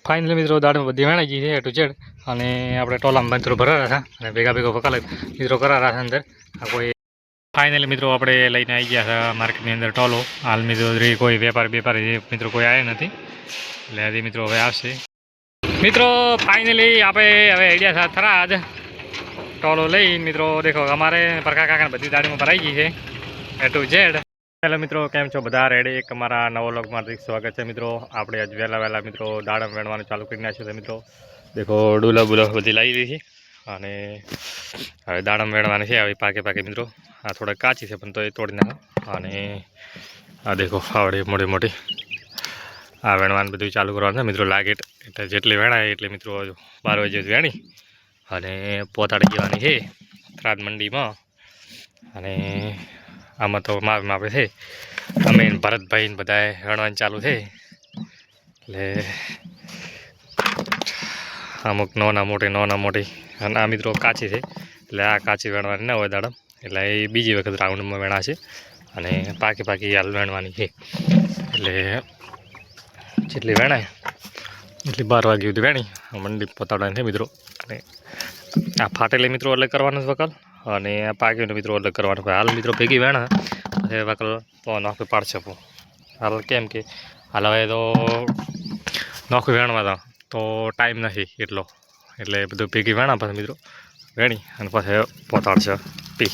Finally મિત્રો દાડમાં બધી વેણાઈ ગઈ છે એ ટુ ઝેડ અને આપણે ટોલામાં બંધરો ભરાયા હતા અને ભેગા વકાલ મિત્રો કરારા છે અંદર આ કોઈ ફાઇનલી મિત્રો આપણે લઈને આવી ગયા હતા માર્કેટની અંદર ટોલો હાલ મિત્રો કોઈ વેપારી મિત્રો કોઈ આવ્યા નથી એટલે હજી મિત્રો હવે આવશે મિત્રો ફાઇનલી આપણે હવે આઈડિયા સાથે થરાદ ટોલો લઈ મિત્રો દેખો અમારે પરખા કાકાને બધી દાડીમાં ભરાઈ ગઈ છે એ ટુ ઝેડ હેલો મિત્રો કેમ છો બધા રેડી એક અમારા નવો લોગમાં સ્વાગત છે મિત્રો આપણે આજ વહેલા મિત્રો દાડમ વેણવાનું ચાલુ કરી નાખ્યું છે મિત્રો દેખો ડુલો બુલો બધી લાવી દીધી અને હવે દાડમ વેણવાની છે આવી પાકે મિત્રો આ થોડા કાચી છે પણ તો એ તોડી નાખો અને આ દેખો આવડે મોટી આ વેણવાનું બધું ચાલુ કરવાનું છે મિત્રો લાગે એટલે જેટલી વેણાય એટલે મિત્રો 12 વાગે વેણી અને પોતાડી જવાની છે થરાદ મંડીમાં અને આમાં તો માપે છે અમે ભરતભાઈ ને બધા વેણવાનું ચાલુ છે એટલે અમુક નાના મોટી અને આ મિત્રો કાચી છે એટલે આ કાચી વેણવાની ના હોય દાડમ એટલે એ બીજી વખત રાઉન્ડમાં વેણાશે અને પાકી હાલ વેણવાની છે એટલે જેટલી વેણાય એટલી 12 વાગ્યા સુધી વેણી મંડી પોતાડવાની છે મિત્રો અને આ ફાટેલી મિત્રો અલગ કરવાનો વકલ અને આ પાકીને મિત્રો અલગ કરવાનો હાલ મિત્રો ભેગી વેણા વકલ તો નોખું પાડશે હાલ કેમ કે હાલ હવે તો નોખું વેણવા તો ટાઈમ નથી એટલો એટલે બધું ભેગી વેણા પછી મિત્રો વેણી અને પછી પોતાડશે પી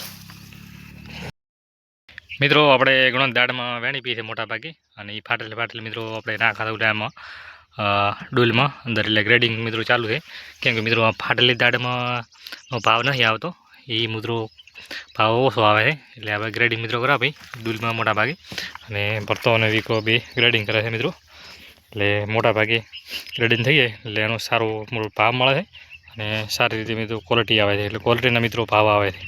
મિત્રો આપણે ઘણો દાડમાં વેણી પી છે મોટા ભાગે અને એ ફાટેલી મિત્રો આપણે ના ખાતા ટાઈમમાં ડૂલમાં અંદર એટલે ગ્રેડિંગ મિત્રો ચાલુ છે કેમ કે મિત્રો ફાટેલી દાડમાં ભાવ નથી આવતો એ મિત્રો ભાવ ઓછો આવે છે એટલે હવે ગ્રેડિંગ મિત્રો કરાવે ભાઈ ડૂલમાં મોટા ભાગે અને ભરતો અને વીકો બી ગ્રેડિંગ કરે છે મિત્રો એટલે મોટા ભાગે ગ્રેડિંગ થઈ જાય એટલે એનો સારો ભાવ મળે છે અને સારી રીતે મિત્રો ક્વોલિટી આવે છે એટલે ક્વોલિટીના મિત્રો ભાવ આવે છે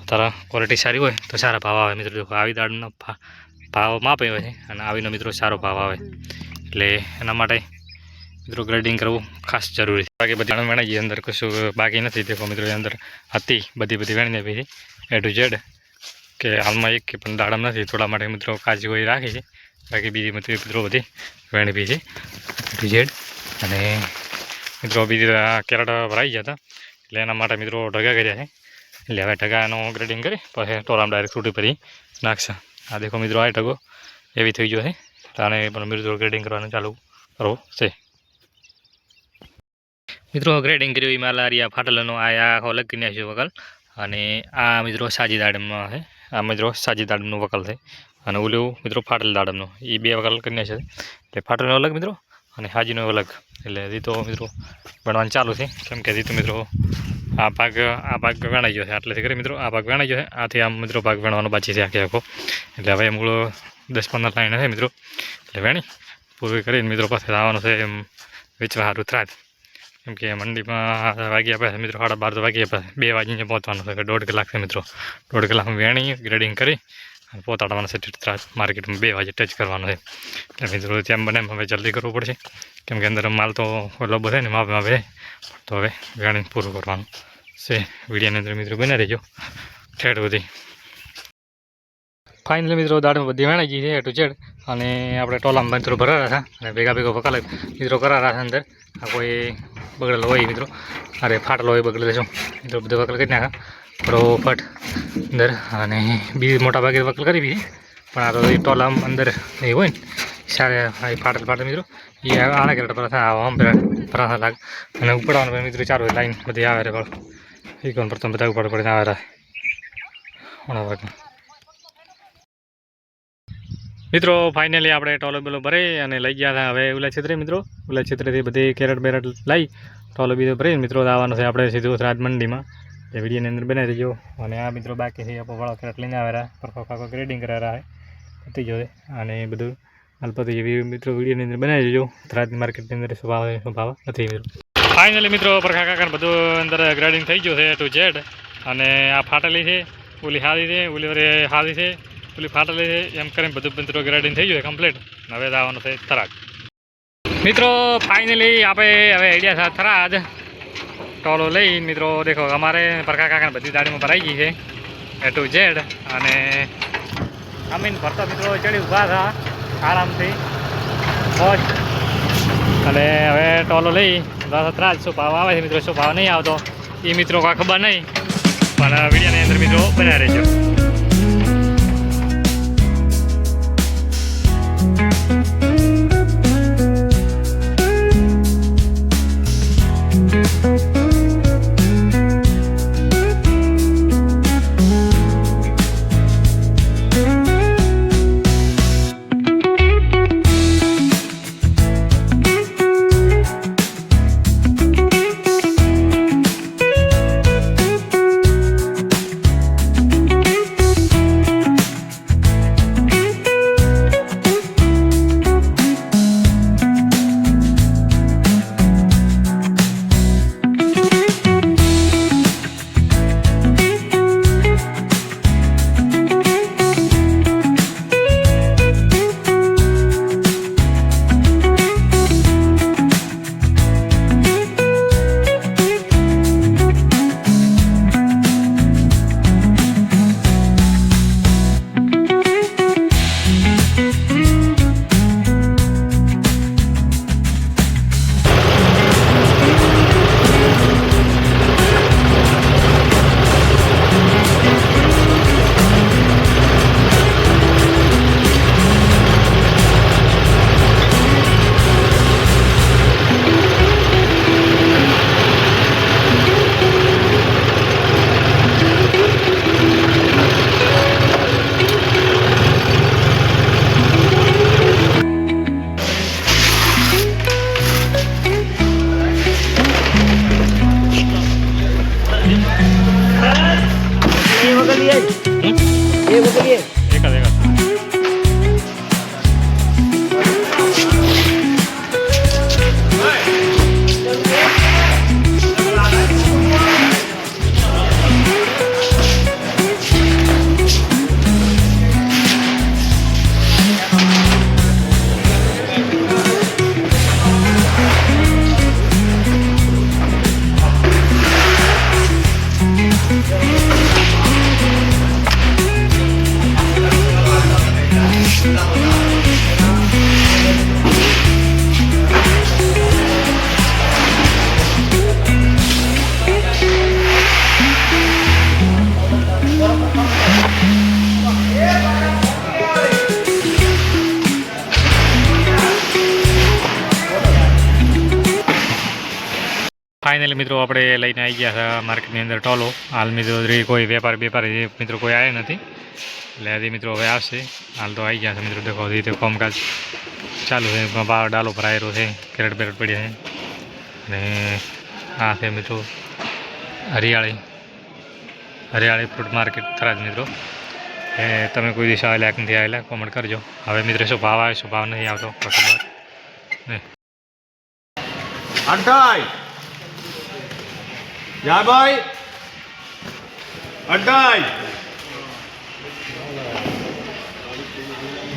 તારા ક્વોલિટી સારી હોય તો સારા ભાવ આવે મિત્રો આવી દાળનો ભાવ માપે હોય છે અને આવીનો મિત્રો સારો ભાવ આવે એટલે એના માટે મિત્રો ગ્રેડિંગ કરવું ખાસ જરૂરી છે બાકી બધી વેણાઈ ગઈ અંદર કશું બાકી નથી દેખો મિત્રો અંદર હતી બધી વેણી આપી છે એ ટુ ઝેડ કે હાલમાં એક પણ દાડમ નથી થોડા માટે મિત્રો કાચી હોય રાખી છે બાકી બીજી મિત્રો બધી વેણી પી છે એ ટુ ઝેડ અને મિત્રો બીજી કેરેટ ભરાઈ ગયા હતા એટલે એના માટે મિત્રો ઢગા કર્યા છે એટલે હવે ઢગાનો ગ્રેડિંગ કરી પછી ટોલામાં ડાયરેક્ટ છૂટી પડી નાખશે આ દેખો મિત્રો આ ઢગો એવી થઈ ગયો છે આને પણ મિત્રો ગ્રેડિંગ કરવાનું ચાલુ કરવો છે મિત્રો ગ્રેડિંગ કર્યું એ માલારિયા ફાટેલાનો આ આખો અલગ કરી નાખ્યો વકલ અને આ મિત્રો સાજી દાડમમાં છે આ મિત્રો સાજી દાડમનું વકલ છે અને ઓલું મિત્રો ફાટેલ દાડમનો એ બે વકલ કરી નાખ્યા છે એટલે ફાટેલનો અલગ મિત્રો અને હાજીનો અલગ એટલે હજી તો મિત્રો ભણવાનું ચાલુ છે કેમ કે હજી તો મિત્રો આ ભાગ વેણાઈ ગયો છે આટલેથી કરી મિત્રો આ ભાગ વેણાઈ ગયો છે આથી આમ મિત્રો ભાગ વેણવાનો બાકી છે આખો એટલે હવે મૂળ 10-15 લાઈન છે મિત્રો એટલે વેણી પૂરી કરીને મિત્રો પાસે આવવાનું છે એમ વેચવા સારું થરાદ કેમ કે મંડીમાં વાગ્યા પાસે મિત્રો 12:30 વાગ્યા પાસે 2 વાગીને પહોંચવાનું છે 1.5 કલાક છે મિત્રો 1.5 કલાકમાં વેણી ગ્રેડિંગ કરી અને પહોંચાડવાનું છે થરાદ માર્કેટમાં 2 વાગે ટચ કરવાનું છે એટલે મિત્રો તેમ બને હવે જલ્દી કરવું પડશે કેમ કે અંદર માલ તો લબો છે ને માપે તો હવે વેણી પૂરું કરવાનું છે વિડીયોની અંદર મિત્રો બને રહેજો ઠેઠ બધી ફાઇનલી મિત્રો દાડમાં બધી વેણાઈ ગઈ છે એ ટુ ઝેડ અને આપણે ટોલામાં બંધરો ભરાયા હતા અને ભેગા વકાલ મિત્રો કરારા છે અંદર આ કોઈ બગડેલો હોય મિત્રો અરે ફાટેલો હોય બગડેલો છો મિત્રો બધું વકલ કરી નાખા ફટ અંદર અને બીજી મોટા ભાગે વકલ કરી બી પણ આ તો એ ટોલામાં અંદર એ હોય ને સારા ફાટેલ મિત્રો એ આના કેરેટ પર આમ ભરાતા લાગે અને ઉપડવાનું મિત્રો ચાલુ હોય લાઈન બધી આવે રે એ કોણ પ્રથમ બધા ઉપર પડીને આવે ઘણા ભાગમાં મિત્રો ફાઇનલી આપણે ટોલો બેલો ભરી અને લઈ ગયા હતા હવે ઉલા ક્ષેત્રેથી બધી કેરેટ બેરેટ લઈ ટોલો બીજો ભરીને મિત્રો આવવાનું છે આપણે સીધું થરાદ મંડીમાં એ વિડીયોની અંદર બનાવી દેજો અને આ મિત્રો બાકી છે આપણે વાળો કેરેટ લઈને આવેલા પરફો ગ્રેડિંગ કરેલા છે પતી ગયો અને બધું હાલપતિ એવી મિત્રો વિડીયોની અંદર બનાવી દેજો થરાદની માર્કેટની અંદર શું ભાવ નથી મિત્રો ફાઇનલી મિત્રો પરખા કાકાને બધું અંદર ગ્રેડિંગ થઈ ગયું છે ટુ ઝેડ અને આ ફાટેલી છે ઓલી હાદી છે ઓલી હાદી છે ઓલી ફાટેલી છે એમ કરીને બધું મિત્રો ગ્રેડિંગ થઈ ગયું કમ્પ્લીટ હવે આવવાનું છે થરાદ મિત્રો ફાઇનલી આપણે હવે આઈડિયા સાથે થરાદ ટોલો લઈ મિત્રો દેખો અમારે પરખા કાકાને બધી દાડીમાં ભરાઈ ગઈ છે એ ટુ ઝેડ અને અમીન ભરતા મિત્રો ચડી ઊભા હતા આરામથી મોજ અને હવે ટોલો લઈ ત્રાજ શું ભાવ આવે છે મિત્રો, શું ભાવ નહીં આવતો એ મિત્રો કોઈ ખબર નહીં, પણ વિડીયોની અંદર મિત્રો બનાવી રહેજો. फाइनली मित्रों આપણે લઈને આવી ગયા છે માર્કેટની અંદર ટોલો. હાલ મિત્રો કોઈ વેપારી મિત્રો કોઈ આવ્યા નથી, એટલે હજી મિત્રો હવે આવશે. હાલ તો આવી ગયા છે મિત્રો, દેખો રીતે કામકાજ ચાલુ છે, ભાવ ડાલો ભરાયેલો છે, કેરેટ બેરેટ પડ્યા છે. અને આ છે મિત્રો હરિયાળી ફ્રૂટ માર્કેટ થરાદ મિત્રો. એ તમે કોઈ દિવસ આવેલા કે નથી આવેલા કોમેન્ટ કરજો. હવે મિત્રો શું ભાવ આવે શું ભાવ નહીં આવતો ખબર નહીં. या भाई अड्डाई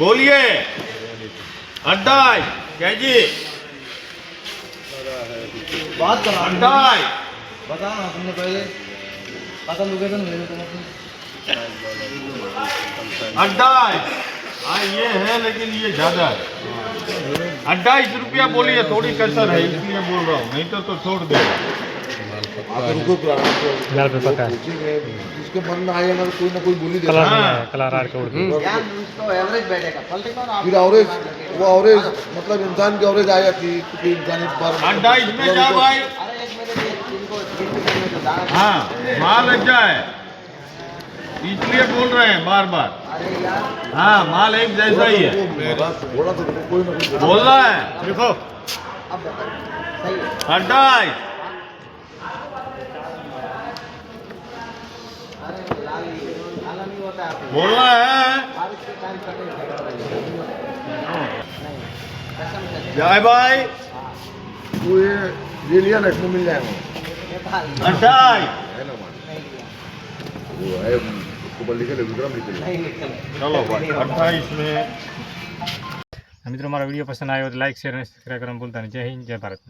बोलिए अड्डाई क्या जी बात कर अड्डाई बताना तुमने पहले पता लोकेशन ले लो तुम अड्डाई हाँ ये है लेकिन ये ज्यादा है. 28 रुपया बोलिए, थोड़ी कसर है इसलिए बोल रहा हूँ, नहीं तो छोड़ दे. लाल पे पका जिसके मन में आएगा कोई ना कोई बोली देता है. कलर आर के उड़ एवरेज बैठेगा फिर एवरेज वो एवरेज मतलब इंसान की एवरेज आएगा कि इंसान एक बार 28 में जा भाई. हाँ माल अच्छा है इसलिए बोल रहे हैं बार बार. हाँ माल एक जैसा ही है. बोला तो कोई ना कोई बोल रहा है देखो 28 बोल रहा है. जय भाई वो ये लिया ना इसमें मिल जाएगा 28 है ना मान वो है उसको बोल लिखे विक्रम लिखे चलो भाई 28 में. મિત્રો મારો વિડીયો પસંદ આવ્યો તો લાઈક શેર અને સબસ્ક્રાઈબ કરવાનું ભૂલતા નહીં. જય હિન્દ, જય ભારત.